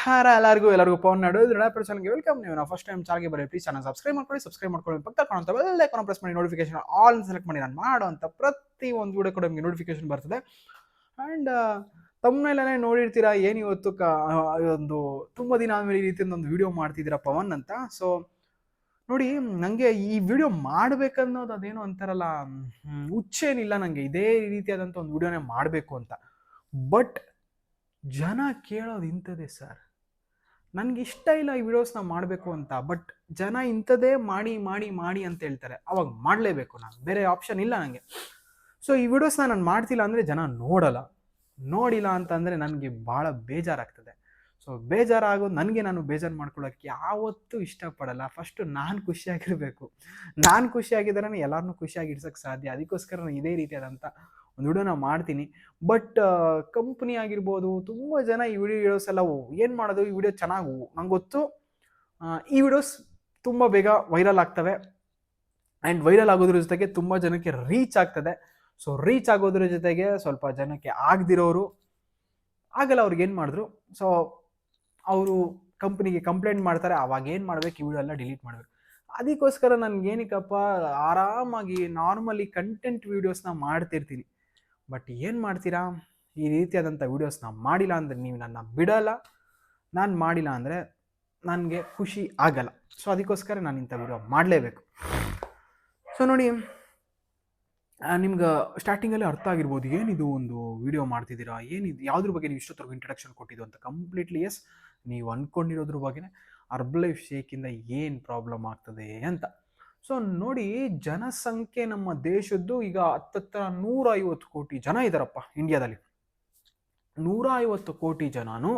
ನಮಸ್ಕಾರ ಎಲ್ಲರಿಗೂ ಪವನ್ ನಾಡು ಚಾನಲ್ಗೆ ವೆಲ್ಕಮ್. ನೀವು ಫಸ್ಟ್ ಟೈಮ್ ಚಾನಲ್ಗೆ ಬರೀ ಪ್ಲೀಸ್ ಚಾನಲ್ ಸಬ್ಸ್ಕ್ರೈಬ್ ಮಾಡ್ಕೊಳ್ಳಿ ಪಕ್ಕ ಕಾಣುವಂತ ಬೆಲ್ ಐಕಾನ್ ಪ್ರೆಸ್ ಮಾಡಿ ನೋಟಿಫಿಕೇಶನ್ ಆಲ್ ಸೆಲೆಕ್ಟ್ ಮಾಡಿ. ನಾನು ಮಾಡುವಂತ ಪ್ರತಿ ಒಂದು ವಿಡಿಯೋ ಕೂಡ ನಿಮಗೆ ನೋಟಿಫಿಕೇಶನ್ ಬರ್ತದೆ. ಆ್ಯಂಡ್ ತಮ್ಮನೆಲ್ಲೇ ನೋಡಿರ್ತೀರಾ, ಏನು ಇವತ್ತು ಒಂದು ತುಂಬ ದಿನ ಆದಮೇಲೆ ಈ ರೀತಿಯಿಂದ ಒಂದು ವಿಡಿಯೋ ಮಾಡ್ತಿದ್ದೀರಾ ಪವನ್ ಅಂತ. ಸೊ ನೋಡಿ, ನನಗೆ ಈ ವಿಡಿಯೋ ಮಾಡಬೇಕನ್ನೋದು ಅದೇನೋ ಅಂತಾರಲ್ಲ, ಹುಚ್ಚೇನಿಲ್ಲ ನನಗೆ ಇದೇ ರೀತಿಯಾದಂಥ ಒಂದು ವಿಡಿಯೋನೇ ಮಾಡಬೇಕು ಅಂತ. ಬಟ್ ಜನ ಕೇಳೋದು ಇಂಥದ್ದೇ ಸರ್. ನನಗೆ ಇಷ್ಟ ಇಲ್ಲ ಈ ವಿಡಿಯೋಸ್ನ ಮಾಡಬೇಕು ಅಂತ, ಬಟ್ ಜನ ಇಂಥದ್ದೇ ಮಾಡಿ ಮಾಡಿ ಮಾಡಿ ಅಂತ ಹೇಳ್ತಾರೆ. ಅವಾಗ ಮಾಡಲೇಬೇಕು, ನಾನು ಬೇರೆ ಆಪ್ಷನ್ ಇಲ್ಲ ನನಗೆ. ಸೊ ಈ ವಿಡಿಯೋಸ್ನ ನಾನು ಮಾಡ್ತಿಲ್ಲ ಅಂದರೆ ಜನ ನೋಡಿಲ್ಲ ಅಂತಂದರೆ ನನಗೆ ಭಾಳ ಬೇಜಾರಾಗ್ತದೆ. ಸೊ ಬೇಜಾರಾಗೋದು ನನಗೆ, ನಾನು ಬೇಜಾರು ಮಾಡ್ಕೊಳ್ಳೋಕ್ಕೆ ಯಾವತ್ತೂ ಇಷ್ಟಪಡಲ್ಲ. ಫಸ್ಟು ನಾನು ಖುಷಿಯಾಗಿರಬೇಕು. ನಾನು ಖುಷಿಯಾಗಿದ್ದರೆ ಎಲ್ಲರನ್ನೂ ಖುಷಿಯಾಗಿ ಇಡ್ಸೋಕ್ಕೆ ಸಾಧ್ಯ. ಅದಕ್ಕೋಸ್ಕರ ನಾನು ಇದೇ ರೀತಿಯಾದಂಥ ಒಂದು ವಿಡಿಯೋನ ಮಾಡ್ತೀನಿ. ಬಟ್ ಕಂಪ್ನಿ ಆಗಿರ್ಬೋದು, ತುಂಬ ಜನ ಈ ವಿಡಿಯೋಸ್ ಎಲ್ಲ ಏನು ಮಾಡೋದು, ಈ ವಿಡಿಯೋ ಚೆನ್ನಾಗಿ ನಂಗೆ ಗೊತ್ತು, ಈ ವಿಡಿಯೋಸ್ ತುಂಬ ಬೇಗ ವೈರಲ್ ಆಗ್ತವೆ. ಆ್ಯಂಡ್ ವೈರಲ್ ಆಗೋದ್ರ ಜೊತೆಗೆ ತುಂಬ ಜನಕ್ಕೆ ರೀಚ್ ಆಗ್ತದೆ. ಸೊ ರೀಚ್ ಆಗೋದ್ರ ಜೊತೆಗೆ ಸ್ವಲ್ಪ ಜನಕ್ಕೆ ಆಗದಿರೋರು ಆಗಲ್ಲ, ಅವ್ರಿಗೆ ಏನು ಮಾಡಿದ್ರು, ಸೊ ಅವರು ಕಂಪ್ನಿಗೆ ಕಂಪ್ಲೇಂಟ್ ಮಾಡ್ತಾರೆ. ಅವಾಗ ಏನು ಮಾಡಬೇಕು, ಈ ವಿಡಿಯೋ ಎಲ್ಲ ಡಿಲೀಟ್ ಮಾಡಬೇಕು. ಅದಕ್ಕೋಸ್ಕರ ನನಗೇನಕ್ಕಪ್ಪ ಆರಾಮಾಗಿ ನಾರ್ಮಲಿ ಕಂಟೆಂಟ್ ವೀಡಿಯೋಸ್ನ ಮಾಡ್ತಿರ್ತೀನಿ. ಬಟ್ ಏನು ಮಾಡ್ತೀರಾ, ಈ ರೀತಿಯಾದಂಥ ವೀಡಿಯೋಸ್ನ ಮಾಡಿಲ್ಲ ಅಂದರೆ ನೀವು ನನ್ನ ಬಿಡಲ್ಲ, ನಾನು ಮಾಡಿಲ್ಲ ಅಂದರೆ ನನಗೆ ಖುಷಿ ಆಗಲ್ಲ. ಸೊ ಅದಕ್ಕೋಸ್ಕರ ನಾನು ಇಂಥ ವಿಡಿಯೋ ಮಾಡಲೇಬೇಕು. ಸೊ ನೋಡಿ, ನಿಮ್ಗೆ ಸ್ಟಾರ್ಟಿಂಗಲ್ಲಿ ಅರ್ಥ ಆಗಿರ್ಬೋದು, ಏನಿದು ಒಂದು ವಿಡಿಯೋ ಮಾಡ್ತಿದ್ದೀರಾ, ಏನಿದು, ಯಾವುದ್ರ ಬಗ್ಗೆ ನೀವು ಇಷ್ಟೊತ್ತರೆಗೂ ಇಂಟ್ರಡಕ್ಷನ್ ಕೊಟ್ಟಿದ್ದು ಅಂತ. ಕಂಪ್ಲೀಟ್ಲಿ ಎಸ್, ನೀವು ಅಂದ್ಕೊಂಡಿರೋದ್ರ ಬಗ್ಗೆನೇ ಹರ್ಬಲೈಫ್ ಶೇಕಿಂದ ಏನು ಪ್ರಾಬ್ಲಮ್ ಆಗ್ತದೆ ಅಂತ. ಸೊ ನೋಡಿ, ಜನಸಂಖ್ಯೆ ನಮ್ಮ ದೇಶದ್ದು ಈಗ ಹತ್ತತ್ರ 150 ಕೋಟಿ ಜನ ಇದ್ದಾರಪ್ಪ ಇಂಡಿಯಾದಲ್ಲಿ. 150 ಕೋಟಿ ಜನನು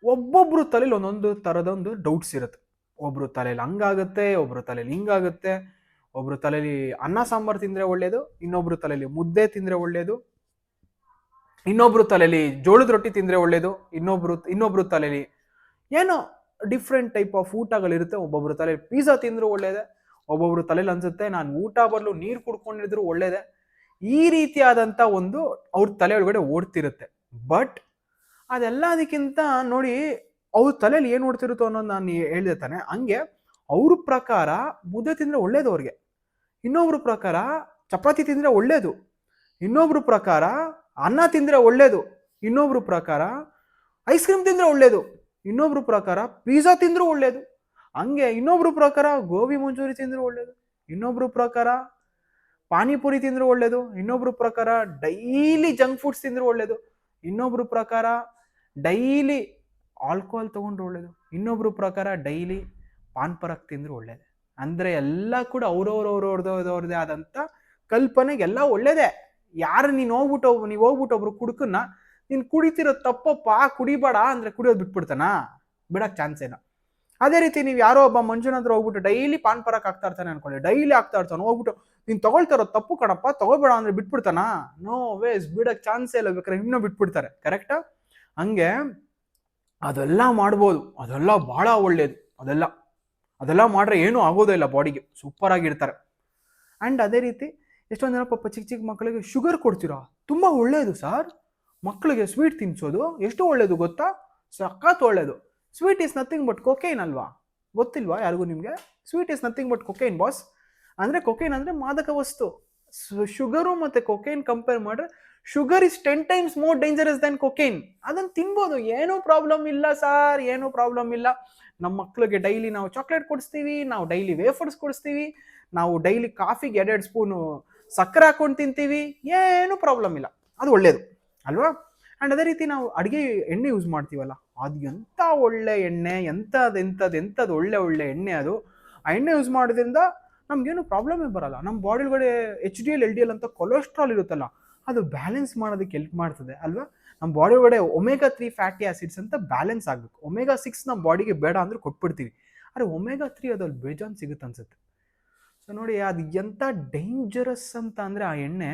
ಒಬ್ಬೊಬ್ರು ತಲೆಯಲ್ಲಿ ಒಂದೊಂದು ಥರದೊಂದು ಡೌಟ್ಸ್ ಇರುತ್ತೆ. ಒಬ್ರು ತಲೆಯಲ್ಲಿ ಹಂಗಾಗುತ್ತೆ, ಒಬ್ರು ತಲೆಯಲ್ಲಿ ಹಿಂಗಾಗುತ್ತೆ, ಒಬ್ರು ತಲೆಯಲ್ಲಿ ಅನ್ನ ಸಾಂಬಾರು ತಿಂದರೆ ಒಳ್ಳೇದು, ಇನ್ನೊಬ್ರು ತಲೆಯಲ್ಲಿ ಮುದ್ದೆ ತಿಂದರೆ ಒಳ್ಳೇದು, ಇನ್ನೊಬ್ರು ತಲೆಯಲ್ಲಿ ಜೋಳದ ರೊಟ್ಟಿ ತಿಂದರೆ ಒಳ್ಳೇದು, ಇನ್ನೊಬ್ರು ತಲೆಯಲ್ಲಿ ಏನೋ ಡಿಫ್ರೆಂಟ್ ಟೈಪ್ ಆಫ್ ಊಟಗಳಿರುತ್ತೆ. ಒಬ್ಬೊಬ್ರು ತಲೆಯಲ್ಲಿ ಪಿಜ್ಜಾ ತಿಂದರೂ ಒಳ್ಳೇದೆ, ಒಬ್ಬೊಬ್ರು ತಲೆಯಲ್ಲಿ ಅನ್ಸುತ್ತೆ ನಾನು ಊಟ ಬದಲು ನೀರು ಕುಡ್ಕೊಂಡಿದ್ರು ಒಳ್ಳೇದೆ. ಈ ರೀತಿಯಾದಂಥ ಒಂದು ಅವ್ರ ತಲೆ ಒಳಗಡೆ ಓಡ್ತಿರುತ್ತೆ. ಬಟ್ ಅದೆಲ್ಲದಕ್ಕಿಂತ ನೋಡಿ, ಅವ್ರ ತಲೆಯಲ್ಲಿ ಏನು ಓಡ್ತಿರುತ್ತೋ ಅನ್ನೋದು ನಾನು ಹೇಳಿದೆ ತಾನೆ. ಹಂಗೆ ಅವ್ರ ಪ್ರಕಾರ ಮುದ್ದೆ ತಿಂದರೆ ಒಳ್ಳೇದು ಅವ್ರಿಗೆ, ಇನ್ನೊಬ್ರ ಪ್ರಕಾರ ಚಪಾತಿ ತಿಂದರೆ ಒಳ್ಳೇದು, ಇನ್ನೊಬ್ರ ಪ್ರಕಾರ ಅನ್ನ ತಿಂದರೆ ಒಳ್ಳೇದು, ಇನ್ನೊಬ್ರ ಪ್ರಕಾರ ಐಸ್ ಕ್ರೀಮ್ ತಿಂದರೆ ಒಳ್ಳೇದು, ಇನ್ನೊಬ್ರ ಪ್ರಕಾರ ಪಿಜ್ಜಾ ತಿಂದರೂ ಒಳ್ಳೇದು, ಹಂಗೆ ಇನ್ನೊಬ್ರ ಪ್ರಕಾರ ಗೋಬಿ ಮಂಚೂರಿ ತಿಂದರೂ ಒಳ್ಳೇದು, ಇನ್ನೊಬ್ರ ಪ್ರಕಾರ ಪಾನಿಪುರಿ ತಿಂದರೂ ಒಳ್ಳೇದು, ಇನ್ನೊಬ್ರ ಪ್ರಕಾರ ಡೈಲಿ ಜಂಕ್ ಫುಡ್ಸ್ ತಿಂದರೂ ಒಳ್ಳೇದು, ಇನ್ನೊಬ್ರ ಪ್ರಕಾರ ಡೈಲಿ ಆಲ್ಕೋಹಾಲ್ ತೊಗೊಂಡ್ರು ಒಳ್ಳೇದು, ಇನ್ನೊಬ್ರ ಪ್ರಕಾರ ಡೈಲಿ ಪಾನ್ ಪರಾಗ್ ತಿಂದರೂ ಒಳ್ಳೇದು. ಅಂದರೆ ಎಲ್ಲ ಕೂಡ ಅವ್ರವ್ರದ್ದೇ ಆದಂಥ ಕಲ್ಪನೆಗೆ ಎಲ್ಲ ಒಳ್ಳೇದೇ. ಯಾರು ನೀವು ಹೋಗ್ಬಿಟ್ಟು ಒಬ್ರು ಕುಡುಕನ್ನ ನೀನು ಕುಡಿತಿರೋ ತಪ್ಪಪ್ಪ, ಕುಡಿಬೇಡ ಅಂದರೆ ಕುಡಿಯೋದು ಬಿಟ್ಬಿಡ್ತಾನ? ಬಿಡಕ್ಕೆ ಚಾನ್ಸ್ ಇಲ್ಲ. ಅದೇ ರೀತಿ ನೀವು ಯಾರೋ ಒಬ್ಬ ಮಂಜುನಾಥ್ ಹೋಗ್ಬಿಟ್ಟು ಡೈಲಿ ಪಾನ್ ಪರಾಕ್ ಆಗ್ತಾ ಇರ್ತಾನೆ ಅನ್ಕೊಳ್ಳಿ, ಡೈಲಿ ಆಗ್ತಾ ಇರ್ತಾನೆ, ಹೋಗ್ಬಿಟ್ಟು ನೀನು ತಗೊಳ್ತಾರೋ ತಪ್ಪು ಕಣಪ್ಪ, ತಗೋಬೇಡ ಅಂದರೆ ಬಿಟ್ಬಿಡ್ತಾನ? ನೋ ವೇಸ್, ಬಿಡಕ್ಕೆ ಚಾನ್ಸೇ ಇಲ್ಲ. ಬೇಕಾದ್ರೆ ಇನ್ನೂ ಬಿಟ್ಬಿಡ್ತಾರೆ. ಕರೆಕ್ಟಾ? ಹಂಗೆ ಅದೆಲ್ಲ ಮಾಡ್ಬೋದು, ಅದೆಲ್ಲ ಭಾಳ ಒಳ್ಳೇದು. ಅದೆಲ್ಲ ಮಾಡ್ರೆ ಏನೂ ಆಗೋದೇ ಇಲ್ಲ, ಬಾಡಿಗೆ ಸೂಪರ್ ಆಗಿರ್ತಾರೆ. ಆ್ಯಂಡ್ ಅದೇ ರೀತಿ ಎಷ್ಟೊಂದು ಜನ ಪಾಪ ಚಿಕ್ಕ ಮಕ್ಕಳಿಗೆ ಶುಗರ್ ಕೊಡ್ತೀರಾ, ತುಂಬ ಒಳ್ಳೆಯದು ಸರ್. ಮಕ್ಕಳಿಗೆ ಸ್ವೀಟ್ ತಿನ್ನಿಸೋದು ಎಷ್ಟು ಒಳ್ಳೇದು ಗೊತ್ತಾ? ಸಖತ್ ಒಳ್ಳೇದು. Sweet is nothing but cocaine ಅಲ್ವಾ? ಗೊತ್ತಿಲ್ವಾ ಯಾರಿಗೂ ನಿಮಗೆ? Sweet is nothing but cocaine boss. ಅಂದರೆ ಕೊಕೈನ್ ಅಂದರೆ ಮಾದಕ ವಸ್ತು. ಶುಗರು ಮತ್ತು ಕೊಕೈನ್ ಕಂಪೇರ್ ಮಾಡಿದ್ರೆ sugar is 10 times more dangerous than cocaine. ಅದನ್ನು ತಿನ್ಬೋದು, ಏನೂ ಪ್ರಾಬ್ಲಮ್ ಇಲ್ಲ ಸರ್, ಏನೂ ಪ್ರಾಬ್ಲಮ್ ಇಲ್ಲ. ನಮ್ಮ ಮಕ್ಕಳಿಗೆ ಡೈಲಿ ನಾವು ಚಾಕ್ಲೇಟ್ ಕೊಡಿಸ್ತೀವಿ, ನಾವು ಡೈಲಿ ವೇಫರ್ಸ್ ಕೊಡಿಸ್ತೀವಿ, ನಾವು ಡೈಲಿ ಕಾಫಿಗೆ 2 ಸ್ಪೂನು ಸಕ್ಕರೆ ಹಾಕೊಂಡು ತಿಂತೀವಿ, ಏನೂ ಪ್ರಾಬ್ಲಮ್ ಇಲ್ಲ. ಅದು ಒಳ್ಳೆಯದು ಅಲ್ವಾ? ಆ್ಯಂಡ್ ಅದೇ ರೀತಿ ನಾವು ಅಡುಗೆ ಎಣ್ಣೆ ಯೂಸ್ ಮಾಡ್ತೀವಲ್ಲ, ಅದು ಎಂಥ ಒಳ್ಳೆ ಎಣ್ಣೆ, ಎಂಥದ್ದು ಒಳ್ಳೆ ಎಣ್ಣೆ ಅದು. ಆ ಎಣ್ಣೆ ಯೂಸ್ ಮಾಡೋದ್ರಿಂದ ನಮಗೇನು ಪ್ರಾಬ್ಲಮೇ ಬರಲ್ಲ. ನಮ್ಮ ಬಾಡಿ ಒಳಗಡೆ HDL LDL ಅಂತ ಕೊಲೆಸ್ಟ್ರಾಲ್ ಇರುತ್ತಲ್ಲ, ಅದು ಬ್ಯಾಲೆನ್ಸ್ ಮಾಡೋದಕ್ಕೆ ಹೆಲ್ಪ್ ಮಾಡ್ತದೆ ಅಲ್ವಾ? ನಮ್ಮ ಬಾಡಿ ಒಳಗಡೆ ಒಮೆಗಾ 3 ಫ್ಯಾಟಿ ಆಸಿಡ್ಸ್ ಅಂತ ಬ್ಯಾಲೆನ್ಸ್ ಆಗಬೇಕು. ಒಮೆಗಾ 6 ನಮ್ಮ ಬಾಡಿಗೆ ಬೇಡ ಅಂದ್ರೆ ಕೊಟ್ಬಿಡ್ತೀವಿ, ಆದರೆ ಒಮೆಗಾ 3 ಅದ್ರಲ್ಲಿ ಬೇಜಾನ್ ಸಿಗುತ್ತೆ ಅನ್ಸುತ್ತೆ. ಸೊ ನೋಡಿ, ಅದು ಎಂಥ ಡೇಂಜರಸ್ ಅಂತ ಅಂದರೆ ಆ ಎಣ್ಣೆ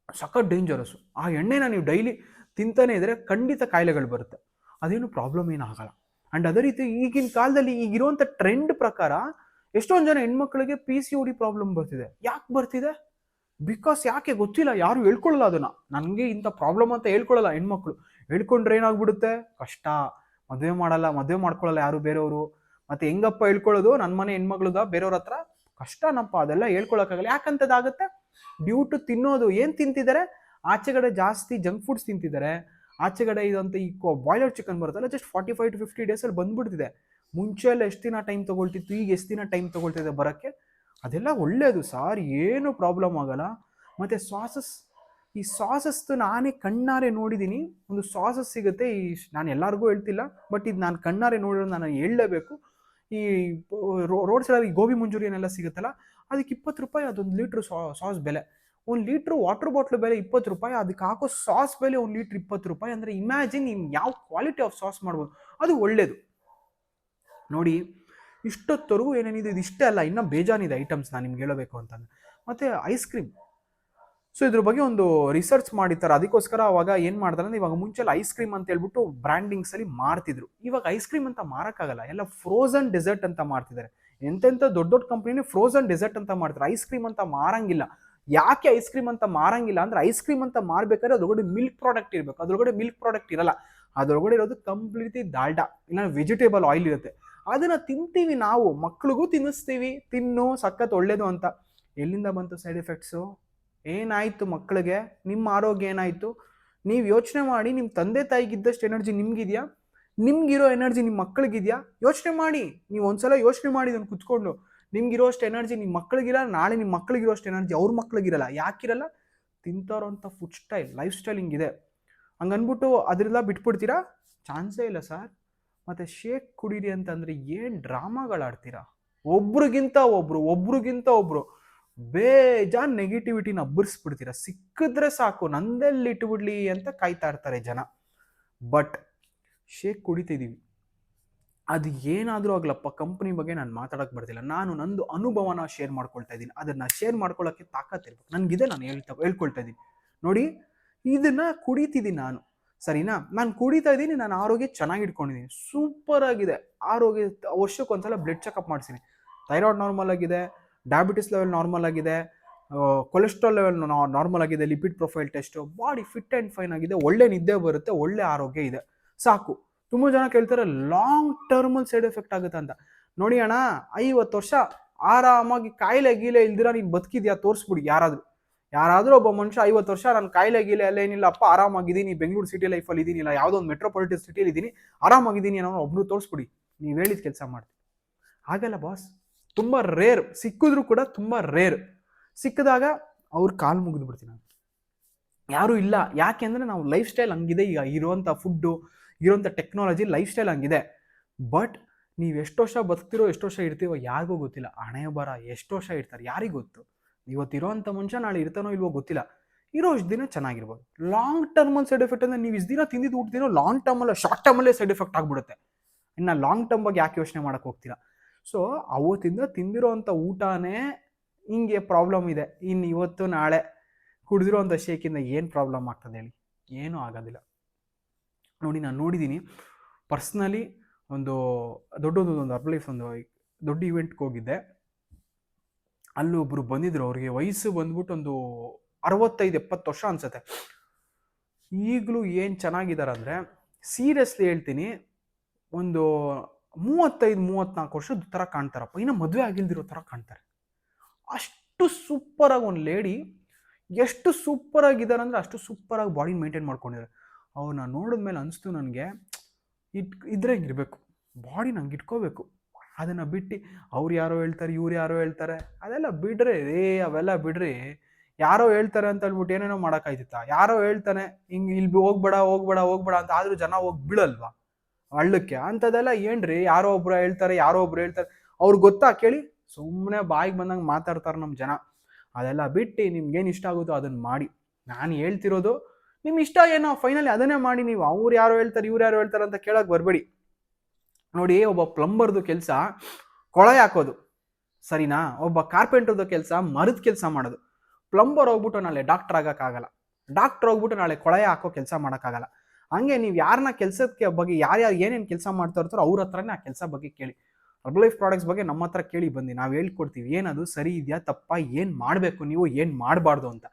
ಸಖತ್ ಡೇಂಜರಸ್ಸು. ಆ ಎಣ್ಣೆನ ನೀವು ಡೈಲಿ ತಿಂತಾನೆ ಇದ್ದರೆ ಖಂಡಿತ ಕಾಯಿಲೆಗಳು ಬರುತ್ತೆ, ಅದೇನು ಪ್ರಾಬ್ಲಮ್ ಏನು ಆಗಲ್ಲ. ಆ್ಯಂಡ್ ಅದೇ ರೀತಿ ಈಗಿನ ಕಾಲದಲ್ಲಿ ಈಗಿರುವಂಥ ಟ್ರೆಂಡ್ ಪ್ರಕಾರ ಎಷ್ಟೊಂದು ಜನ ಹೆಣ್ಮಕ್ಳಿಗೆ PCOD ಪ್ರಾಬ್ಲಮ್ ಬರ್ತಿದೆ. ಯಾಕೆ ಬರ್ತಿದೆ? ಬಿಕಾಸ್ ಯಾಕೆ ಗೊತ್ತಿಲ್ಲ, ಯಾರು ಹೇಳ್ಕೊಳ್ಳಲ್ಲ ಅದನ್ನು. ನನಗೆ ಇಂಥ ಪ್ರಾಬ್ಲಮ್ ಅಂತ ಹೇಳ್ಕೊಳ್ಳಲ್ಲ ಹೆಣ್ಮಕ್ಳು. ಹೇಳ್ಕೊಂಡ್ರೆ ಏನಾಗ್ಬಿಡುತ್ತೆ, ಕಷ್ಟ. ಮದುವೆ ಮಾಡಲ್ಲ, ಮದುವೆ ಮಾಡ್ಕೊಳ್ಳಲ್ಲ ಯಾರು ಬೇರೆಯವರು. ಮತ್ತೆ ಹೆಂಗಪ್ಪ ಹೇಳ್ಕೊಳ್ಳೋದು, ನನ್ನ ಮನೆ ಹೆಣ್ಮಗ್ಳದ ಬೇರೆಯವ್ರ ಹತ್ರ, ಕಷ್ಟನಪ್ಪ ಅದೆಲ್ಲ ಹೇಳ್ಕೊಳಕ್ಕಾಗಲ್ಲ. ಯಾಕಂತದಾಗುತ್ತೆ, ಡ್ಯೂ ಟು ತಿನ್ನೋದು. ಏನು ತಿಂತಿದ್ದಾರೆ, ಆಚೆಗಡೆ ಜಾಸ್ತಿ ಜಂಕ್ ಫುಡ್ಸ್ ತಿಂತಿದ್ದಾರೆ. ಆಚೆಗಡೆ ಇದಂತ ಈ ಬಾಯ್ಲರ್ ಚಿಕನ್ ಬರುತ್ತಲ್ಲ, ಜಸ್ಟ್ 45 to 50 ಡೇಸಲ್ಲಿ ಬಂದ್ಬಿಡ್ತಿದೆ. ಮುಂಚೆ ಎಲ್ಲ ಎಷ್ಟು ದಿನ ಟೈಮ್ ತೊಗೊಳ್ತಿತ್ತು, ಈಗ ಎಷ್ಟು ದಿನ ಟೈಮ್ ತೊಗೊಳ್ತಿದೆ ಬರೋಕ್ಕೆ. ಅದೆಲ್ಲ ಒಳ್ಳೇದು ಸಾರ್, ಏನು ಪ್ರಾಬ್ಲಮ್ ಆಗಲ್ಲ. ಮತ್ತು ಈ ಸಾಸಸ್ದು ನಾನೇ ಕಣ್ಣಾರೆ ನೋಡಿದ್ದೀನಿ. ಒಂದು ಸಾಸಸ್ ಸಿಗುತ್ತೆ, ನಾನು ಎಲ್ಲರಿಗೂ ಹೇಳ್ತಿಲ್ಲ, ಬಟ್ ಇದು ನಾನು ಕಣ್ಣಾರೆ ನೋಡಿರೋ ನಾನು ಹೇಳಲೇಬೇಕು. ಈ ರೋಡ್ ಸೈಡಲ್ಲಿ ಗೋಬಿ ಮಂಚೂರಿಯನ್ ಎಲ್ಲ ಸಿಗುತ್ತಲ್ಲ, ಅದಕ್ಕೆ 20 ರೂಪಾಯಿ ಅದೊಂದು ಲೀಟ್ರ್ ಸಾಸ್ ಬೆಲೆ. 1 ಲೀಟ್ರ್ ವಾಟರ್ ಬಾಟ್ಲ್ ಬೆಲೆ 20 ರೂಪಾಯಿ, ಅದಕ್ಕೆ ಹಾಕೋ ಸಾಸ್ ಬೆಲೆ 1 ಲೀಟ್ರ್ 20 ರೂಪಾಯಿ. ಅಂದರೆ ಇಮ್ಯಾಜಿನ್ ನೀವು ಯಾವ ಕ್ವಾಲಿಟಿ ಆಫ್ ಸಾಸ್ ಮಾಡ್ಬೋದು. ಅದು ಒಳ್ಳೇದು ನೋಡಿ. ಇಷ್ಟೊತ್ತವರೆಗೂ ಏನೇನಿದೆ, ಇದು ಇಷ್ಟೇ ಅಲ್ಲ, ಇನ್ನೂ ಬೇಜಾನಿದೆ ಐಟಮ್ಸ್ ನಾನು ನಿಮ್ಗೆ ಹೇಳಬೇಕು ಅಂತಂದ್ರೆ. ಮತ್ತು ಐಸ್ ಕ್ರೀಮ್, ಸೊ ಇದ್ರ ಬಗ್ಗೆ ಒಂದು ರಿಸರ್ಚ್ ಮಾಡಿರ್ತಾರೆ. ಅದಕ್ಕೋಸ್ಕರ ಅವಾಗ ಏನು ಮಾಡ್ತಾರೆ ಅಂದರೆ, ಇವಾಗ ಮುಂಚೆಲ್ಲ ಐಸ್ ಕ್ರೀಮ್ ಅಂತ ಹೇಳ್ಬಿಟ್ಟು ಬ್ರ್ಯಾಂಡಿಂಗ್ಸಲ್ಲಿ ಮಾರ್ತಿದ್ರು. ಇವಾಗ ಐಸ್ ಕ್ರೀಮ್ ಅಂತ ಮಾರೋಕ್ಕಾಗಲ್ಲ, ಎಲ್ಲ ಫ್ರೋಝನ್ ಡೆಸರ್ಟ್ ಅಂತ ಮಾಡ್ತಿದ್ದಾರೆ. ಎಂತೆಂಥ ದೊಡ್ಡ ದೊಡ್ಡ ಕಂಪ್ನಿನೇ ಫ್ರೋಝನ್ ಡೆಸರ್ಟ್ ಅಂತ ಮಾಡ್ತಾರೆ, ಐಸ್ ಕ್ರೀಮ್ ಅಂತ ಮಾರಂಗಿಲ್ಲ. ಯಾಕೆ ಐಸ್ ಕ್ರೀಮ್ ಅಂತ ಮಾರಂಗಿಲ್ಲ ಅಂದರೆ, ಐಸ್ ಕ್ರೀಮ್ ಅಂತ ಮಾರ್ಬೇಕಾದ್ರೆ ಅದ್ರೊಳಗಡೆ ಮಿಲ್ಕ್ ಪ್ರಾಡಕ್ಟ್ ಇರಬೇಕು. ಅದ್ರೊಳಗಡೆ ಮಿಲ್ಕ್ ಪ್ರಾಡಕ್ಟ್ ಇರಲ್ಲ, ಅದ್ರೊಳಗಡೆ ಇರೋದು ಕಂಪ್ಲೀಟ್ಲಿ ಡಾಲ್ಡಾ ಇಲ್ಲ ವೆಜಿಟೇಬಲ್ ಆಯಿಲ್ ಇರುತ್ತೆ. ಅದನ್ನ ತಿಂತೀವಿ ನಾವು, ಮಕ್ಳಿಗೂ ತಿನ್ನಿಸ್ತೀವಿ, ತಿನ್ನು ಸಖತ್ ಒಳ್ಳೇದು ಅಂತ. ಎಲ್ಲಿಂದ ಬಂತು ಸೈಡ್ ಎಫೆಕ್ಟ್ಸು? ಏನಾಯಿತು ಮಕ್ಕಳಿಗೆ, ನಿಮ್ಮ ಆರೋಗ್ಯ ಏನಾಯಿತು? ನೀವು ಯೋಚನೆ ಮಾಡಿ, ನಿಮ್ಮ ತಂದೆ ತಾಯಿಗಿದ್ದಷ್ಟು ಎನರ್ಜಿ ನಿಮ್ಗಿದೆಯಾ? ನಿಮ್ಗಿರೋ ಎನರ್ಜಿ ನಿಮ್ಮ ಮಕ್ಕಳಿಗಿದೆಯಾ? ಯೋಚನೆ ಮಾಡಿ, ನೀವು ಒಂದ್ಸಲ ಯೋಚನೆ ಮಾಡಿ ಇದನ್ನು ಕುತ್ಕೊಂಡು. ನಿಮ್ಗಿರೋಷ್ಟು ಎನರ್ಜಿ ನಿಮ್ಮ ಮಕ್ಕಳಿಗಿಲ್ಲ, ನಾಳೆ ನಿಮ್ಮ ಮಕ್ಕಳಿಗಿರೋಷ್ಟು ಎನರ್ಜಿ ಅವ್ರ ಮಕ್ಕಳಿಗಿರಲ್ಲ. ಯಾಕಿರಲ್ಲ? ತಿಂತಾರೋಂಥ ಫುಡ್ ಸ್ಟೈಲ್, ಲೈಫ್ ಸ್ಟೈಲ್ ಹಿಂಗಿದೆ. ಹಂಗನ್ಬಿಟ್ಟು ಅದರೆಲ್ಲ ಬಿಟ್ಬಿಡ್ತೀರಾ? ಚಾನ್ಸೇ ಇಲ್ಲ ಸರ್. ಮತ್ತು ಶೇಕ್ ಕುಡೀರಿ ಅಂತಂದರೆ ಏನು ಡ್ರಾಮಾಗಳಾಡ್ತೀರಾ? ಒಬ್ರಿಗಿಂತ ಒಬ್ರು ಬೇಜಾನ್ ನೆಗೆಟಿವಿಟಿನ ಹಬ್ಬರಿಸ್ಬಿಡ್ತೀರಾ. ಸಿಕ್ಕಿದ್ರೆ ಸಾಕು, ನಂದೆಲ್ಲಿ ಇಟ್ಬಿಡ್ಲಿ ಅಂತ ಕಾಯ್ತಾ ಇರ್ತಾರೆ ಜನ. ಬಟ್ ಶೇಕ್ ಕುಡಿತಿದ್ದೀವಿ, ಅದು ಏನಾದರೂ ಆಗ್ಲಪ್ಪ, ಕಂಪ್ನಿ ಬಗ್ಗೆ ನಾನು ಮಾತಾಡೋಕ್ಕೆ ಬರ್ತಿಲ್ಲ. ನಾನು ನಂದು ಅನುಭವನ ಶೇರ್ ಮಾಡ್ಕೊಳ್ತಾ ಇದ್ದೀನಿ. ಅದನ್ನು ಶೇರ್ ಮಾಡ್ಕೊಳ್ಳೋಕ್ಕೆ ತಾಕತ್ತಿರ್ಬೇಕು ನನಗಿದೆ. ನಾನು ಹೇಳ್ಕೊಳ್ತಾ ಇದ್ದೀನಿ ನೋಡಿ, ಇದನ್ನು ಕುಡಿತಿದ್ದೀನಿ ನಾನು, ಸರಿನಾ? ನಾನು ಕುಡಿತಾ ಇದ್ದೀನಿ, ನಾನು ಆರೋಗ್ಯ ಚೆನ್ನಾಗಿ ಇಟ್ಕೊಂಡಿದ್ದೀನಿ, ಸೂಪರ್ ಆಗಿದೆ ಆರೋಗ್ಯ. ವರ್ಷಕ್ಕೊಂದ್ಸಲ ಬ್ಲಡ್ ಚೆಕಪ್ ಮಾಡಿಸಿನಿ, ಥೈರಾಯ್ಡ್ ನಾರ್ಮಲ್ ಆಗಿದೆ, ಡಯಾಬಿಟಿಸ್ ಲೆವೆಲ್ ನಾರ್ಮಲ್ ಆಗಿದೆ, ಕೊಲೆಸ್ಟ್ರಾಲ್ ಲೆವೆಲ್ ನಾರ್ಮಲ್ ಆಗಿದೆ, lipid profile test, body fit and fine ಆಗಿದೆ, ಒಳ್ಳೆ ನಿದ್ದೆ ಬರುತ್ತೆ, ಒಳ್ಳೆ ಆರೋಗ್ಯ ಇದೆ, ಸಾಕು. ತುಂಬ ಜನ ಕೇಳ್ತಾರೆ ಲಾಂಗ್ ಟರ್ಮಲ್ ಸೈಡ್ ಎಫೆಕ್ಟ್ ಆಗುತ್ತೆ ಅಂತ. ನೋಡಿ ಅಣ್ಣ, 50 ವರ್ಷ ಆರಾಮಾಗಿ ಕಾಯಿಲೆ ಗೀಲೆ ಇಲ್ದಿರ ನೀನು ಬದುಕಿದ್ಯಾ ತೋರಿಸ್ಬಿಡಿ. ಯಾರಾದರೂ ಒಬ್ಬ ಮನುಷ್ಯ 50 ವರ್ಷ ನಾನು ಕಾಯಿಲೆ ಗೀಲೆ ಎಲ್ಲ ಏನಿಲ್ಲಪ್ಪ, ಆರಾಮಾಗಿದ್ದೀನಿ, ಬೆಂಗಳೂರು ಸಿಟಿ ಲೈಫಲ್ಲಿ ಇದ್ದೀನಿ, ಇಲ್ಲ ಯಾವುದೋ ಒಂದು ಮೆಟ್ರೋಪಾಲಿಟನ್ ಸಿಟಿಯಲ್ಲಿ ಇದ್ದೀನಿ, ಆರಾಮಾಗಿದ್ದೀನಿ ಅನ್ನೋ ಒಬ್ಬರು ತೋರಿಸ್ಬಿಡಿ. ನೀವು ಹೇಳಿದ ಕೆಲಸ ಮಾಡ್ತೀವಿ. ಹಾಗಲ್ಲ ಬಾಸ್, ತುಂಬ ರೇರ್, ಸಿಕ್ಕಿದ್ರು ಕೂಡ ತುಂಬ ರೇರ್. ಸಿಕ್ಕಿದಾಗ ಅವ್ರ ಕಾಲು ಮುಗಿದು ಬಿಡ್ತೀನಿ ನಾನು. ಯಾರೂ ಇಲ್ಲ. ಯಾಕೆ ಅಂದರೆ ನಾವು ಲೈಫ್ ಸ್ಟೈಲ್ ಹಂಗಿದೆ, ಈಗ ಇರುವಂಥ ಫುಡ್ಡು, ಇರೋಂಥ ಟೆಕ್ನಾಲಜಿ, ಲೈಫ್ ಸ್ಟೈಲ್ ಹಂಗಿದೆ. ಬಟ್ ನೀವು ಎಷ್ಟು ವರ್ಷ ಬದುಕ್ತಿರೋ, ಎಷ್ಟು ವರ್ಷ ಇರ್ತೀವೋ ಯಾರಿಗೂ ಗೊತ್ತಿಲ್ಲ. ಹಣೆ ಬರ ಎಷ್ಟು ವರ್ಷ ಇರ್ತಾರೆ ಯಾರಿಗೂ ಗೊತ್ತು. ಇವತ್ತಿರೋಂಥ ಮನುಷ್ಯ ನಾಳೆ ಇರ್ತಾನೋ ಇಲ್ವೋ ಗೊತ್ತಿಲ್ಲ. ಇರೋ ಇಷ್ಟು ದಿನ ಚೆನ್ನಾಗಿರ್ಬೋದು. ಲಾಂಗ್ ಟರ್ಮಲ್ಲಿ ಸೈಡ್ ಎಫೆಕ್ಟ್ ಅಂದರೆ, ನೀವು ಇಷ್ಟು ದಿನ ತಿಂದಿದ್ದು ಊಟದಿನೋ ಲಾಂಗ್ ಟರ್ಮಲ್ಲ, ಶಾರ್ಟ್ ಟರ್ಮಲ್ಲೇ ಸೈಡ್ ಎಫೆಕ್ಟ್ ಆಗಿಬಿಡುತ್ತೆ. ಇನ್ನು ಲಾಂಗ್ ಟರ್ಮ್ ಬಗ್ಗೆ ಯಾಕೆ ಯೋಚನೆ ಮಾಡೋಕ್ಕೆ ಹೋಗ್ತೀರಾ? ಸೊ ಅವತ್ತಿಂದ ತಿಂದಿರೋ ಅಂಥ ಊಟನೇ ಹಿಂಗೆ ಪ್ರಾಬ್ಲಮ್ ಇದೆ. ಇನ್ನು ಇವತ್ತು ನಾಳೆ ಕುಡಿದಿರೋ ಅಂಥ ಶೇಕಿಂದ ಏನು ಪ್ರಾಬ್ಲಮ್ ಆಗ್ತದೆ ಹೇಳಿ? ಏನೂ ಆಗೋದಿಲ್ಲ. ನೋಡಿ, ನಾನು ನೋಡಿದ್ದೀನಿ ಪರ್ಸ್ನಲಿ. ಒಂದು ದೊಡ್ಡದೊಂದು ಅರ್ಬಲೈಫ್ ಒಂದು ದೊಡ್ಡ ಇವೆಂಟ್ಗೆ ಹೋಗಿದ್ದೆ. ಅಲ್ಲೊಬ್ಬರು ಬಂದಿದ್ರು, ಅವ್ರಿಗೆ ವಯಸ್ಸು ಬಂದ್ಬಿಟ್ಟು ಒಂದು 65-70 ವರ್ಷ ಅನ್ಸುತ್ತೆ. ಈಗಲೂ ಏನು ಚೆನ್ನಾಗಿದ್ದಾರೆ ಅಂದರೆ, ಸೀರಿಯಸ್ಲಿ ಹೇಳ್ತೀನಿ, ಒಂದು 35-34 ವರ್ಷದ ಥರ ಕಾಣ್ತಾರಪ್ಪ. ಇನ್ನು ಮದುವೆ ಆಗಿಲ್ದಿರೋ ಥರ ಕಾಣ್ತಾರೆ. ಅಷ್ಟು ಸೂಪರಾಗಿ ಒಂದು ಲೇಡಿ, ಎಷ್ಟು ಸೂಪರಾಗಿದ್ದಾರೆ ಅಂದರೆ ಅಷ್ಟು ಸೂಪರಾಗಿ ಬಾಡಿ ಮೇಂಟೈನ್ ಮಾಡ್ಕೊಂಡಿದ್ದಾರೆ. ಅವ್ರನ್ನ ನೋಡಿದ್ಮೇಲೆ ಅನಿಸ್ತು ನನಗೆ, ಇದ್ರೆ ಹಿಂಗಿರ್ಬೇಕು, ಬಾಡಿ ನಂಗೆ ಇಟ್ಕೋಬೇಕು. ಅದನ್ನು ಬಿಟ್ಟು ಅವ್ರು ಯಾರೋ ಹೇಳ್ತಾರೆ, ಇವ್ರು ಯಾರೋ ಹೇಳ್ತಾರೆ, ಅದೆಲ್ಲ ಬಿಡ್ರಿ ಅವೆಲ್ಲ ಬಿಡ್ರಿ. ಯಾರೋ ಹೇಳ್ತಾರೆ ಅಂತ ಹೇಳ್ಬಿಟ್ಟು ಏನೇನೋ ಮಾಡೋಕ್ಕಾಯ್ತಿತ್ತ? ಯಾರೋ ಹೇಳ್ತಾನೆ ಹಿಂಗೆ ಇಲ್ಲಿ ಹೋಗ್ಬೇಡ ಅಂತ, ಆದರೂ ಜನ ಹೋಗಿ ಬೀಳಲ್ವಾ ಹಳ್ಳಕ್ಕೆ? ಅಂಥದ್ದೆಲ್ಲ ಏನ್ರಿ? ಯಾರೋ ಒಬ್ರು ಹೇಳ್ತಾರೆ, ಅವ್ರಿಗೆ ಗೊತ್ತಾ ಕೇಳಿ? ಸುಮ್ಮನೆ ಬಾಯಿಗೆ ಬಂದಂಗೆ ಮಾತಾಡ್ತಾರೆ ನಮ್ಮ ಜನ. ಅದೆಲ್ಲ ಬಿಟ್ಟು ನಿಮ್ಗೇನು ಇಷ್ಟ ಆಗುತ್ತೋ ಅದನ್ನು ಮಾಡಿ. ನಾನು ಹೇಳ್ತಿರೋದು, ನಿಮ್ಮ ಇಷ್ಟ ಏನೋ ಫೈನಲಿ ಅದನ್ನೇ ಮಾಡಿ. ನೀವು ಅವ್ರು ಯಾರೋ ಹೇಳ್ತಾರೆ, ಇವ್ರು ಯಾರೋ ಹೇಳ್ತಾರೆ ಅಂತ ಕೇಳೋಕೆ ಬರಬೇಡಿ. ನೋಡಿ, ಒಬ್ಬ ಪ್ಲಂಬರ್ದು ಕೆಲಸ ಕೊಳೆ ಹಾಕೋದು, ಸರಿನಾ? ಒಬ್ಬ ಕಾರ್ಪೆಂಟ್ರದ್ದು ಕೆಲಸ ಮರದ ಕೆಲಸ ಮಾಡೋದು. ಪ್ಲಂಬರ್ ಹೋಗ್ಬಿಟ್ಟು ನಾಳೆ ಡಾಕ್ಟರ್ ಆಗೋಕ್ಕಾಗಲ್ಲ, ಡಾಕ್ಟರ್ ಹೋಗ್ಬಿಟ್ಟು ನಾಳೆ ಕೊಳೆ ಹಾಕೋ ಕೆಲಸ ಮಾಡೋಕ್ಕಾಗಲ್ಲ. ಹಂಗೆ ನೀವು ಯಾರನ್ನ ಕೆಲಸಕ್ಕೆ ಬಗ್ಗೆ ಯಾರ್ಯಾರು ಏನೇನು ಕೆಲಸ ಮಾಡ್ತಾ ಇರ್ತಾರೋ ಅವ್ರ ಹತ್ರನೇ ಆ ಕೆಲಸ ಬಗ್ಗೆ ಕೇಳಿ. ಹರ್ಬಲೈಫ್ ಪ್ರಾಡಕ್ಟ್ಸ್ ಬಗ್ಗೆ ನಮ್ಮ ಹತ್ರ ಕೇಳಿ ಬಂದು ನಾವು ಹೇಳ್ಕೊಡ್ತೀವಿ, ಏನದು ಸರಿ ಇದೆಯಾ ತಪ್ಪಾ, ಏನು ಮಾಡಬೇಕು ನೀವು, ಏನು ಮಾಡಬಾರ್ದು ಅಂತ.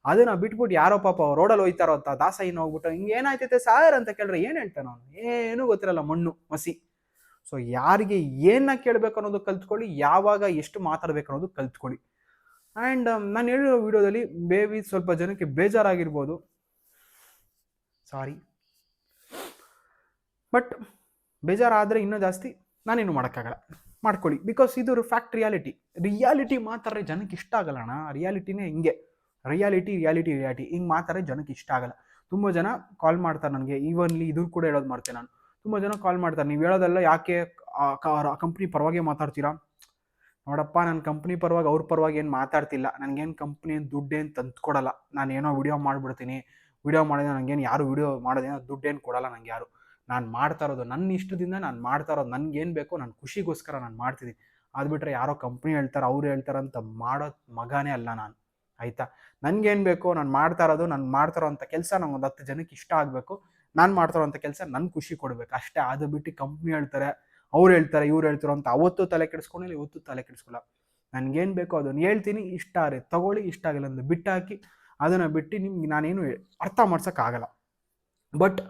ಅದನ್ನ ಬಿಟ್ಬಿಟ್ಟು ಯಾರೋ ಪಾಪ ರೋಡಲ್ಲಿ ಹೋಯ್ತಾರೋ ಅಂತ ದಾಸಯ್ಯನ ಹೋಗ್ಬಿಟ್ಟು ಹಿಂಗೆ ಏನಾಯ್ತೈತೆ ಸಾರ್ ಅಂತ ಕೇಳಿದ್ರೆ ಏನು ಹೇಳ್ತಾನೆ ಅವನು? ಏನೂ ಗೊತ್ತಿರಲ್ಲ, ಮಣ್ಣು ಮಸಿ. ಸೊ ಯಾರಿಗೆ ಏನ ಕೇಳಬೇಕು ಅನ್ನೋದು ಕಲ್ತ್ಕೊಳ್ಳಿ, ಯಾವಾಗ ಎಷ್ಟು ಮಾತಾಡ್ಬೇಕು ಅನ್ನೋದು ಕಲ್ತ್ಕೊಳ್ಳಿ. ಆ್ಯಂಡ್ ನಾನು ಹೇಳಿರೋ ವಿಡಿಯೋದಲ್ಲಿ ಬೇಬಿ ಸ್ವಲ್ಪ ಜನಕ್ಕೆ ಬೇಜಾರಾಗಿರ್ಬೋದು, ಸಾರಿ, ಬಟ್ ಬೇಜಾರಾದರೆ ಇನ್ನೂ ಜಾಸ್ತಿ ನಾನೇನು ಮಾಡೋಕ್ಕಾಗಲ್ಲ, ಮಾಡ್ಕೊಳ್ಳಿ. ಬಿಕಾಸ್ ಇದು ಫ್ಯಾಕ್ಟ್, ರಿಯಾಲಿಟಿ ಮಾತಾಡ್ರೆ ಜನಕ್ಕೆ ಇಷ್ಟ ಆಗಲ್ಲ ಅಣ್ಣ. ರಿಯಾಲಿಟಿನೇ ಹಿಂಗೆ, ರಿಯಾಲಿಟಿ ಹಿಂಗೆ ಮಾತಾಡ್ರೆ ಜನಕ್ಕೆ ಇಷ್ಟ ಆಗಲ್ಲ. ತುಂಬ ಜನ ಕಾಲ್ ಮಾಡ್ತಾರೆ ನನಗೆ, ಈವನ್ಲಿ ಇದ್ರ ಕೂಡ ಹೇಳೋದು ಮಾಡ್ತೇನೆ ನಾನು. ತುಂಬ ಜನ ಕಾಲ್ ಮಾಡ್ತಾರೆ, ನೀವು ಹೇಳೋದೆಲ್ಲ ಯಾಕೆ ಕಂಪ್ನಿ ಪರವಾಗಿ ಮಾತಾಡ್ತೀರಾ? ನೋಡಪ್ಪ, ನನ್ನ ಕಂಪ್ನಿ ಪರವಾಗಿ ಅವ್ರ ಪರವಾಗಿ ಏನು ಮಾತಾಡ್ತಿಲ್ಲ. ನನಗೇನು ಕಂಪ್ನಿ ಏನು ದುಡ್ಡೇನು ತಂದುಕೊಡಲ್ಲ. ನಾನೇನೋ ವಿಡಿಯೋ ಮಾಡಿಬಿಡ್ತೀನಿ, ವಿಡಿಯೋ ಮಾಡಿದ್ರೆ ನನಗೇನು ಯಾರು ವಿಡಿಯೋ ಮಾಡೋದೇನೋ ದುಡ್ಡೇನು ಕೊಡಲ್ಲ ನನಗೆ ಯಾರು. ನಾನು ಮಾಡ್ತಾ ಇರೋದು ನನ್ನ ಇಷ್ಟದಿಂದ, ನಾನು ಮಾಡ್ತಾ ಇರೋದು ನನಗೇನು ಬೇಕೋ ನನ್ನ ಖುಷಿಗೋಸ್ಕರ ನಾನು ಮಾಡ್ತಿದ್ದೀನಿ. ಅದು ಬಿಟ್ಟರೆ ಯಾರೋ ಕಂಪ್ನಿ ಹೇಳ್ತಾರೆ, ಅವ್ರು ಹೇಳ್ತಾರಂತ ಮಾಡೋ ಮಗನೇ ಅಲ್ಲ ನಾನು, ಆಯಿತಾ? ನನಗೇನು ಬೇಕೋ ನಾನು ಮಾಡ್ತಾ ಇರೋದು, ನಾನು ಮಾಡ್ತಾರೋ ಅಂಥ ಕೆಲಸ ನಂಗೊಂದು 10 ಜನಕ್ಕೆ ಇಷ್ಟ ಆಗಬೇಕು. ನಾನು ಮಾಡ್ತಾರೋ ಅಂಥ ಕೆಲಸ ನನ್ನ ಖುಷಿ ಕೊಡಬೇಕು ಅಷ್ಟೇ. ಅದು ಬಿಟ್ಟು ಕಂಪ್ನಿ ಹೇಳ್ತಾರೆ, ಅವ್ರು ಹೇಳ್ತಾರೆ, ಇವ್ರು ಹೇಳ್ತಾರೋ ಅಂತ ಅವತ್ತು ತಲೆ ಕೆಡಿಸ್ಕೊಂಡಿಲ್ಲ, ಇವತ್ತು ತಲೆ ಕೆಡಿಸ್ಕೊಳ್ಳ. ನನಗೇನು ಬೇಕೋ ಅದನ್ನು ಹೇಳ್ತೀನಿ, ಇಷ್ಟ ಆದರೆ ತೊಗೊಳ್ಳಿ, ಇಷ್ಟ ಆಗಿಲ್ಲ ಅಂದ್ರೆ ಬಿಟ್ಟಾಕಿ. ಅದನ್ನು ಬಿಟ್ಟು ನಿಮ್ಗೆ ನಾನೇನು ಅರ್ಥ ಮಾಡ್ಸೋಕ್ಕಾಗಲ್ಲ. ಬಟ್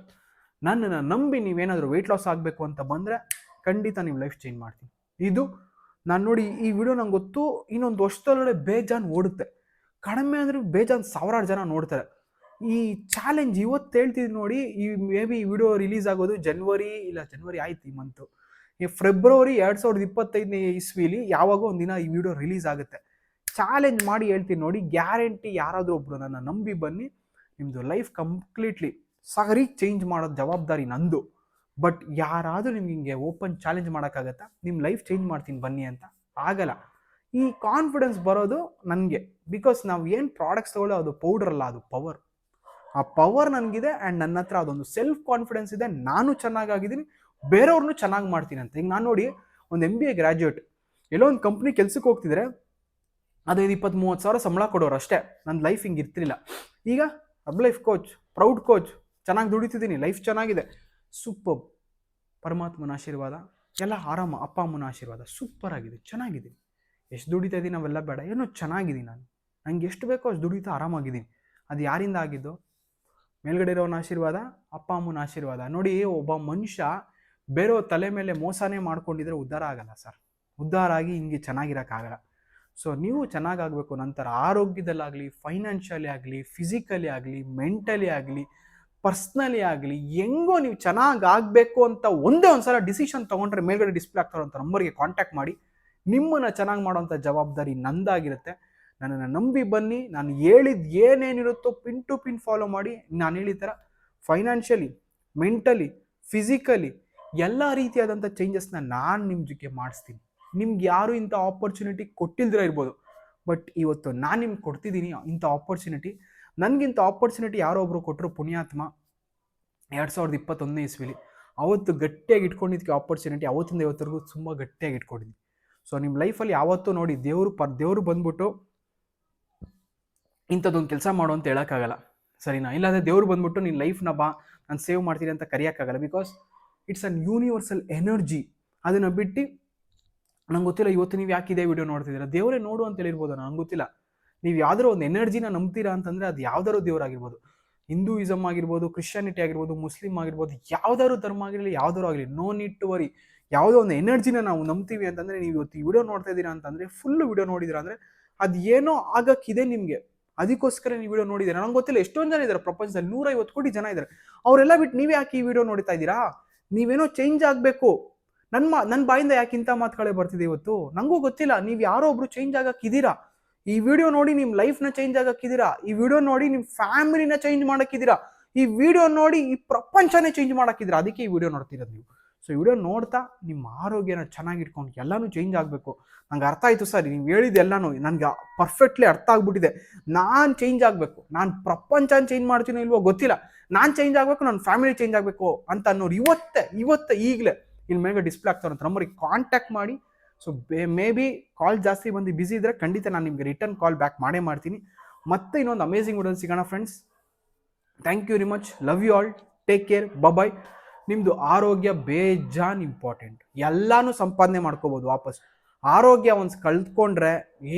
ನನ್ನನ್ನು ನಂಬಿ ನೀವೇನಾದರೂ ವೆಯ್ಟ್ ಲಾಸ್ ಆಗಬೇಕು ಅಂತ ಬಂದರೆ ಖಂಡಿತ ನೀವು ಲೈಫ್ ಚೇಂಜ್ ಮಾಡ್ತೀನಿ. ಇದು ನಾನು ನೋಡಿ, ಈ ವಿಡಿಯೋ ನಂಗೆ ಗೊತ್ತು ಇನ್ನೊಂದು ವರ್ಷದೊಳಗಡೆ ಬೇಜಾನ್ ಓಡುತ್ತೆ, ಕಡಿಮೆ ಅಂದರೆ ಬೇಜಾನ್ 1000 ಜನ ನೋಡ್ತಾರೆ. ಈ ಚಾಲೆಂಜ್ ಇವತ್ತು ಹೇಳ್ತಿದ್ದೀನಿ ನೋಡಿ, ಈ ಮೇ ಬಿ ಈ ವಿಡಿಯೋ ರಿಲೀಸ್ ಆಗೋದು ಜನವರಿ ಆಯ್ತು ಈ ಮಂತು, ಈ ಫೆಬ್ರವರಿ 2025ನೇ ಇಸ್ವಿಲಿ ಯಾವಾಗೋ ಒಂದಿನ ಈ ವಿಡಿಯೋ ರಿಲೀಸ್ ಆಗುತ್ತೆ. ಚಾಲೆಂಜ್ ಮಾಡಿ ಹೇಳ್ತೀನಿ ನೋಡಿ, ಗ್ಯಾರಂಟಿ ಯಾರಾದರೂ ಒಬ್ರು ನನ್ನ ನಂಬಿ ಬನ್ನಿ, ನಿಮ್ಮದು ಲೈಫ್ ಕಂಪ್ಲೀಟ್ಲಿ ಸರಿ ಚೇಂಜ್ ಮಾಡೋದು ಜವಾಬ್ದಾರಿ ನಂದು. ಬಟ್ ಯಾರಾದರೂ ನಿಮ್ಗೆ ಹಿಂಗೆ ಓಪನ್ ಚಾಲೆಂಜ್ ಮಾಡೋಕ್ಕಾಗತ್ತಾ ನಿಮ್ಮ ಲೈಫ್ ಚೇಂಜ್ ಮಾಡ್ತೀನಿ ಬನ್ನಿ ಅಂತ? ಆಗಲ್ಲ. ಈ ಕಾನ್ಫಿಡೆನ್ಸ್ ಬರೋದು ನನಗೆ, ಬಿಕಾಸ್ ನಾವು ಏನು ಪ್ರಾಡಕ್ಟ್ಸ್ ತಗೊಳ್ಳೋ ಅದು ಪೌಡರ್ ಅಲ್ಲ, ಅದು ಪವರ್. ಆ ಪವರ್ ನನಗಿದೆ ಆ್ಯಂಡ್ ನನ್ನ ಹತ್ರ ಅದೊಂದು ಸೆಲ್ಫ್ ಕಾನ್ಫಿಡೆನ್ಸ್ ಇದೆ. ನಾನು ಚೆನ್ನಾಗಿದ್ದೀನಿ, ಬೇರೆಯವ್ರನ್ನೂ ಚೆನ್ನಾಗಿ ಮಾಡ್ತೀನಿ ಅಂತ. ಈಗ ನಾನು ನೋಡಿ, ಒಂದು MBA ಗ್ರ್ಯಾಜುಯೇಟ್ ಎಲ್ಲೋ ಒಂದು ಕಂಪ್ನಿ ಕೆಲ್ಸಕ್ಕೆ ಹೋಗ್ತಿದ್ರೆ 15-20-30 ಸಾವಿರ ಸಂಬಳ ಕೊಡೋರು ಅಷ್ಟೇ. ನನ್ನ ಲೈಫ್ ಹಿಂಗೆ ಇರ್ತಿರಲಿಲ್ಲ. ಈಗ ಲೈಫ್ ಕೋಚ್, ಪ್ರೌಡ್ ಕೋಚ್, ಚೆನ್ನಾಗಿ ದುಡಿತಿದ್ದೀನಿ, ಲೈಫ್ ಚೆನ್ನಾಗಿದೆ, ಸೂಪರ್. ಪರಮಾತ್ಮನ ಆಶೀರ್ವಾದ, ಎಲ್ಲ ಆರಾಮ, ಅಪ್ಪ ಅಮ್ಮನ ಆಶೀರ್ವಾದ, ಸೂಪರ್ ಆಗಿದೆ, ಚೆನ್ನಾಗಿದ್ದೀನಿ. ಎಷ್ಟು ದುಡಿತಾ ಇದ್ದೀನಿ ಅವೆಲ್ಲ ಬೇಡ, ಏನೋ ಚೆನ್ನಾಗಿದ್ದೀನಿ ನಾನು. ನಂಗೆ ಎಷ್ಟು ಬೇಕೋ ಅಷ್ಟು ದುಡಿತಾ ಆರಾಮಾಗಿದ್ದೀನಿ. ಅದು ಯಾರಿಂದ ಆಗಿದ್ದು? ಮೇಲ್ಗಡೆ ಇರೋನ ಆಶೀರ್ವಾದ, ಅಪ್ಪ ಅಮ್ಮನ ಆಶೀರ್ವಾದ. ನೋಡಿ, ಒಬ್ಬ ಮನುಷ್ಯ ಬೇರೆಯವ್ರ ತಲೆ ಮೇಲೆ ಮೋಸನೇ ಮಾಡ್ಕೊಂಡಿದ್ರೆ ಉದ್ಧಾರ ಆಗಲ್ಲ ಸರ್. ಉದ್ಧಾರ ಆಗಿ ಹಿಂಗೆ ಚೆನ್ನಾಗಿರೋಕ್ಕಾಗಲ್ಲ. ಸೊ ನೀವು ಚೆನ್ನಾಗಾಗಬೇಕು. ನಂತರ ಆರೋಗ್ಯದಲ್ಲಾಗಲಿ, ಫೈನಾನ್ಷಿಯಲಿ ಆಗಲಿ, ಫಿಸಿಕಲಿ ಆಗಲಿ, ಮೆಂಟಲಿ ಆಗಲಿ, ಪರ್ಸ್ನಲಿ ಆಗಲಿ, ಹೆಂಗೋ ನೀವು ಚೆನ್ನಾಗಾಗಬೇಕು ಅಂತ ಒಂದೇ ಒಂದು ಸಲ ಡಿಸಿಷನ್ ತೊಗೊಂಡ್ರೆ ಮೇಲ್ಗಡೆ ಡಿಸ್ಪ್ಲೇ ಆಗ್ತಾರಂಥ ನಂಬರ್ಗೆ ಕಾಂಟ್ಯಾಕ್ಟ್ ಮಾಡಿ. ನಿಮ್ಮನ್ನು ಚೆನ್ನಾಗಿ ಮಾಡೋವಂಥ ಜವಾಬ್ದಾರಿ ನಂದಾಗಿರುತ್ತೆ. ನನ್ನನ್ನು ನಂಬಿ ಬನ್ನಿ. ನಾನು ಹೇಳಿದ ಏನೇನಿರುತ್ತೋ ಪಿನ್ ಟು ಪಿನ್ ಫಾಲೋ ಮಾಡಿ. ನಾನು ಹೇಳಿದ ಥರ ಫೈನಾನ್ಷಿಯಲಿ, ಮೆಂಟಲಿ, ಫಿಸಿಕಲಿ ಎಲ್ಲ ರೀತಿಯಾದಂಥ ಚೇಂಜಸ್ನ ನಾನು ನಿಮ್ಮ ಜೊತೆ ಮಾಡಿಸ್ತೀನಿ. ನಿಮ್ಗೆ ಯಾರು ಇಂಥ ಆಪರ್ಚುನಿಟಿ ಕೊಟ್ಟಿಲ್ದಿರ ಇರ್ಬೋದು, ಬಟ್ ಇವತ್ತು ನಾನು ನಿಮ್ಗೆ ಕೊಡ್ತಿದ್ದೀನಿ ಇಂಥ ಆಪರ್ಚುನಿಟಿ. ನನಗಿಂತ ಆಪರ್ಚುನಿಟಿ ಯಾರೋ ಒಬ್ಬರು ಕೊಟ್ಟರು, ಪುಣ್ಯಾತ್ಮ, 2021ನೇ ಇಸ್ವಿಲಿ. ಅವತ್ತು ಗಟ್ಟಿಯಾಗಿ ಇಟ್ಕೊಂಡಿದ್ದಕ್ಕೆ ಆಪರ್ಚುನಿಟಿ ಅವತ್ತಿಂದ ಇವತ್ತರೆಗೂ ತುಂಬ ಗಟ್ಟಿಯಾಗಿ ಇಟ್ಕೊಂಡಿದ್ದೀನಿ. ಸೊ ನಿಮ್ಮ ಲೈಫಲ್ಲಿ ಯಾವತ್ತೂ ನೋಡಿ, ದೇವರು ಬಂದ್ಬಿಟ್ಟು ಇಂಥದ್ದೊಂದು ಕೆಲಸ ಮಾಡು ಅಂತ ಹೇಳೋಕ್ಕಾಗಲ್ಲ, ಸರಿನಾ? ಇಲ್ಲಾಂದರೆ ದೇವ್ರು ಬಂದ್ಬಿಟ್ಟು ನಿನ್ನ ಲೈಫ್ನ ಬಾ ನಾನು ಸೇವ್ ಮಾಡ್ತೀನಿ ಅಂತ ಕರೆಯೋಕ್ಕಾಗಲ್ಲ. Because it's an universal energy. ಅದನ್ನು ಬಿಟ್ಟು ನಂಗೆ ಗೊತ್ತಿಲ್ಲ ಇವತ್ತು ನೀವು ಯಾಕೆ ಇದೇ ವಿಡಿಯೋ ನೋಡ್ತಿದ್ದೀರಾ, ದೇವರೇ ನೋಡು ಅಂತ ಹೇಳಿರ್ಬೋದು, ನಂಗೆ ಗೊತ್ತಿಲ್ಲ. ನೀವು ಯಾವ್ದಾರು ಒಂದು ಎನರ್ಜಿನ ನಂಬ್ತೀರಾ ಅಂತಂದರೆ ಅದು ಯಾವ್ದಾದ್ರು ದೇವರಾಗಿರ್ಬೋದು, ಹಿಂದೂಯಿಸಮ್ ಆಗಿರ್ಬೋದು, ಕ್ರಿಶ್ಚಿಯಾನಿಟಿ ಆಗಿರ್ಬೋದು, ಮುಸ್ಲಿಮ್ ಆಗಿರ್ಬೋದು, ಯಾವ್ದಾದ್ರು ಧರ್ಮ ಆಗಿರಲಿ, ಯಾವ್ದಾರು ಆಗಲಿ, ನೋ ನೀಡ್ ಟು ವರಿ. ಯಾವುದೋ ಒಂದು ಎನರ್ಜಿನ ನಾವು ನಂಬ್ತೀವಿ ಅಂತಂದರೆ, ನೀವು ಇವತ್ತು ಈ ವಿಡಿಯೋ ನೋಡ್ತಾ ಇದ್ದೀರಾ ಅಂತಂದರೆ, ಫುಲ್ಲು ವಿಡಿಯೋ ನೋಡಿದ್ದೀರಾ ಅಂದರೆ ಅದು ಏನೋ ಆಗಕ್ಕಿದೆ ನಿಮಗೆ, ಅದಕ್ಕೋಸ್ಕರ ನೀವು ವಿಡಿಯೋ ನೋಡಿದ್ದೀರಾ. ನಂಗೆ ಗೊತ್ತಿಲ್ಲ ಎಷ್ಟೊಂದು ಜನ ಇದ್ದಾರೆ ಪ್ರಪಂಚದಲ್ಲಿ, 150 ಕೋಟಿ ಜನ ಇದ್ದಾರೆ. ಅವರೆಲ್ಲ ಬಿಟ್ಟು ನೀವೇ ಯಾಕೆ ಈ ವಿಡಿಯೋ ನೋಡ್ತಾ ಇದ್ದೀರಾ? ನೀವೇನೋ ಚೇಂಜ್ ಆಗಬೇಕು. ನನ್ನ ಬಾಯಿಂದ ಯಾಕೆ ಇಂಥ ಮಾತುಗಳೇ ಬರ್ತಿದೆ ಇವತ್ತು? ನನಗೂ ಗೊತ್ತಿಲ್ಲ. ನೀವು ಯಾರೋ ಒಬ್ರು ಚೇಂಜ್ ಆಗಕ್ಕಿದ್ದೀರಾ. ಈ ವಿಡಿಯೋ ನೋಡಿ ನಿಮ್ಮ ಲೈಫ್ನ ಚೇಂಜ್ ಆಗಕ್ಕಿದ್ದೀರಾ. ಈ ವಿಡಿಯೋ ನೋಡಿ ನಿಮ್ಮ ಫ್ಯಾಮಿಲಿನ ಚೇಂಜ್ ಮಾಡಕ್ಕಿದ್ದೀರಾ. ಈ ವಿಡಿಯೋ ನೋಡಿ ಈ ಪ್ರಪಂಚನೇ ಚೇಂಜ್ ಮಾಡಕ್ಕಿದ್ದೀರಾ. ಅದಕ್ಕೆ ಈ ವಿಡಿಯೋ ನೋಡ್ತಿರೋದು ನೀವು. ಸೊ ಈ ವಿಡಿಯೋ ನೋಡ್ತಾ ನಿಮ್ಮ ಆರೋಗ್ಯನ ಚೆನ್ನಾಗಿಟ್ಕೊಂಡು ಎಲ್ಲನೂ ಚೇಂಜ್ ಆಗಬೇಕು. ನಂಗೆ ಅರ್ಥ ಆಯಿತು ಸರ್, ನೀವು ಹೇಳಿದ್ದೆಲ್ಲನೂ ನನಗೆ ಪರ್ಫೆಕ್ಟ್ಲಿ ಅರ್ಥ ಆಗ್ಬಿಟ್ಟಿದೆ. ನಾನು ಚೇಂಜ್ ಆಗಬೇಕು, ನಾನು ಪ್ರಪಂಚನ ಚೇಂಜ್ ಮಾಡ್ತೀನೋ ಇಲ್ವೋ ಗೊತ್ತಿಲ್ಲ, ನಾನು ಚೇಂಜ್ ಆಗಬೇಕು, ನನ್ನ ಫ್ಯಾಮಿಲಿ ಚೇಂಜ್ ಆಗಬೇಕು ಅಂತ ಅನ್ನೋರು ಇವತ್ತೇ ಈಗಲೇ ಇಲ್ಲಿ ಮೇಲೆ ಡಿಸ್ಪ್ಲೇ ಆಗ್ತಾರಂತ ನಂಬರಿಗೆ ಕಾಂಟ್ಯಾಕ್ಟ್ ಮಾಡಿ. ಸೊ ಮೇ ಬಿ ಕಾಲ್ ಜಾಸ್ತಿ ಬಂದು ಬಿಸಿ ಇದ್ದರೆ ಖಂಡಿತ ನಾನು ನಿಮಗೆ ರಿಟರ್ನ್ ಕಾಲ್ ಬ್ಯಾಕ್ ಮಾಡೇ ಮಾಡ್ತೀನಿ. ಮತ್ತೆ ಇನ್ನೊಂದು ಅಮೇಝಿಂಗ್ ವಿಡಿಯೋ ಸಿಗೋಣ friends. Thank you very much. Love you all. Take care. Bye. ನಿಮ್ಮದು ಆರೋಗ್ಯ ಬೇಜಾನ್ ಇಂಪಾರ್ಟೆಂಟ್. ಎಲ್ಲನೂ ಸಂಪಾದನೆ ಮಾಡ್ಕೋಬೋದು ವಾಪಸ್. ಆರೋಗ್ಯ ಒಂದು ಕಳ್ತ್ಕೊಂಡ್ರೆ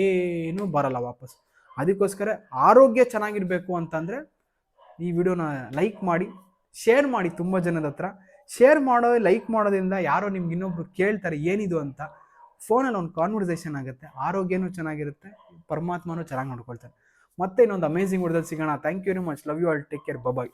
ಏನೂ ಬರಲ್ಲ ವಾಪಸ್. ಅದಕ್ಕೋಸ್ಕರ ಆರೋಗ್ಯ ಚೆನ್ನಾಗಿರಬೇಕು ಅಂತಂದರೆ ಈ ವಿಡಿಯೋನ ಲೈಕ್ ಮಾಡಿ, ಶೇರ್ ಮಾಡಿ ತುಂಬ ಜನದ ಹತ್ರ. ಶೇರ್ ಲೈಕ್ ಮಾಡೋದ್ರಿಂದ ಯಾರೋ ನಿಮ್ಗೆ ಇನ್ನೊಬ್ರು ಕೇಳ್ತಾರೆ ಏನಿದು ಅಂತ. ಫೋನಲ್ಲಿ ಒಂದು ಕಾನ್ವರ್ಸೇಷನ್ ಆಗುತ್ತೆ, ಆರೋಗ್ಯನೂ ಚೆನ್ನಾಗಿರುತ್ತೆ, ಪರಮಾತ್ಮನೂ ಚೆನ್ನಾಗಿ ನೋಡ್ಕೊಳ್ತಾರೆ. ಮತ್ತೆ ಇನ್ನೊಂದು ಅಮೇಝಿಂಗ್ ವಿಡಿಯೋದಲ್ಲಿ ಸಿಗೋಣ. Thank you very much. Love you all. Take care. Bye.